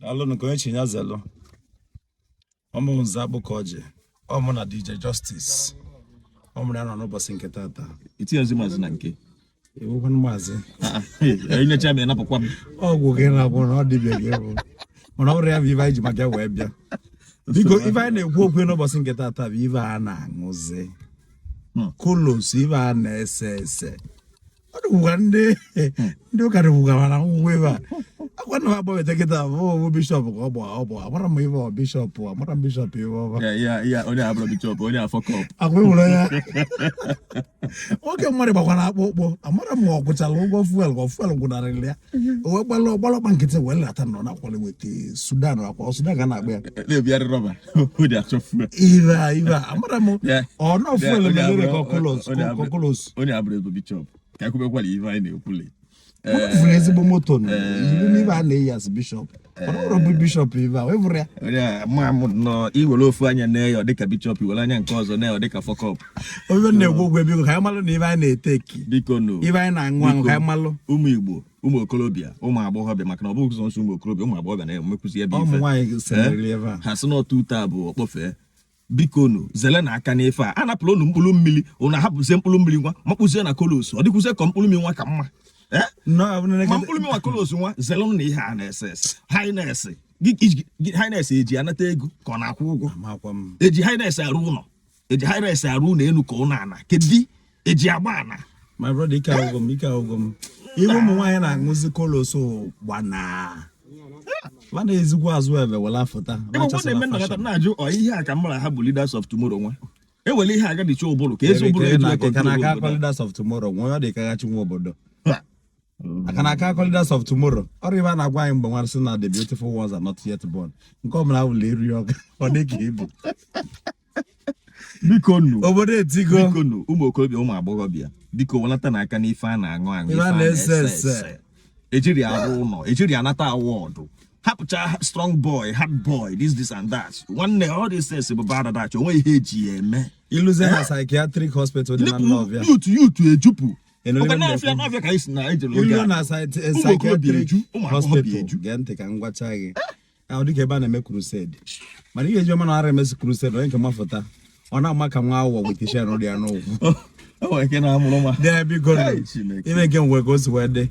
Alone going to Yazelo. Omo Zabukoje. Omo na DJ Justice. Omo na no bossing ketata. Iti azima zinanke. Ewo kan mazi. Ina chame na pokwa. Ogo ke na bo no dibia ge. Ona ore aviva iji maga webia. Because if I na-ekwu okwu no bossing ketata bi iva na nguze. Kolos iva na ese. Ndị ụka dịbụgara na ngwụgwọ ebe a akwa na ha gbanweta kịta bụ bishọp ka ọ bụ amara m ibe ọ bishọp amara m bishọp ibe ọba ya onye abụrụ bishọp onye afọkọp akwa ịhụrụ ya nwoke mmadụ gbakwara akpụkpọ amara m ọ kwụchala ụgwọ fuel ka fuel gwụnarịrị ya o wee gbalọgba nkịtị wee lata nọ na-akwali weta Sudan akwa Sudan ga na-akpa ya na-ebigharị rọba ụdị achọ fuel ive amara m ọ nọ fuel melere ka kolos onye abụrụ ego bishọp ka akwụkwọ ive anyị na-ekwule fụrụ ezigbo moto n'ibe a na-eyi as bishọp ọ bụ bishọp ive a wevụrụ ya onye mamụ nọ iwere ofu anya na-eyo dịka bishọp iwere anya nke ọzọ na-eyo dịka fọkọp onye na-egwu ogwe biko ka anyị malụ na ibe anyị na-eteki biko no ibe anyị na-aṅụ aṅụ ka anyị malụ ụmụ Igbo ụmụ okorobịa ụmụ agbọghọbịa maka na ọ bụghị sọnsọ ụmụ okorobịa ụmụ agbọghọbịa na-emekwụzi ebe ife ha sị n'otu ute a bụ ọkpọfee biko nu zele na aka n'ife a anapụrụ unu mkpụrụ mmiri unu hapụzie mkpụrụ mmiri nwa makpụzie na kolos ọ dịkwụzie ka mkpụrụ mmiri nwa ka mma ma mkpụrụ mmiri nwa kolos nwa zele na ihe a na-ese highness eji anata ego ka ọ na-akwụ ụgwọ eji highness arụ ụlọ eji highness arụ ụlọ elu ka ụlọ ana kedu eji agba ana my brother ike ahụgọ m ihe ụmụ nwaanyị na-aṅụzi kolos gbana mana ezigbo azụ ebe wela fụta na-ajụ ihe a ka mara ha bụ leaders of tomorrow nwa ewele ihe aga dịcha ụbụrụ ka ezi ụbụrụ aka na aka leaders of tomorrow nwa ọ dị ka gachi nwa obodo aka na aka leaders of tomorrow ọrụ ibe a na-agwa anyị mgbe nwa sị na the beautiful ones are not yet born nke ọ bụla wụla eri ọga ọ dị ka ibu biko nu obodo etigo biko nu ụmụ okorobịa ụmụ agbọghọbịa biko welata n'aka n'ife a na-aṅụ ife a na-ese ejiri arụ ụlọ ejiri anata awọdụ hapụcha strong boy hard boy this and that nwanne all this sense bụ bad that onwe ihe eji ya eme iluze na psychiatric hospital dị na Nnọbịa yutu ejupụ n'ọbịa ka anyị si na ejere ilu na psychiatric hospital gee ntị ka m gwacha gị ahụ dịka ebe a na-eme crusade mana ihe eji ọma na ara emesi crusade onye nke mafụta ọ na-ama ka nwa awọ wetisha nri ya n'ụkwụ o nwere ike na-amụrụ ma dị biko ime nke nwe ka o si wee dị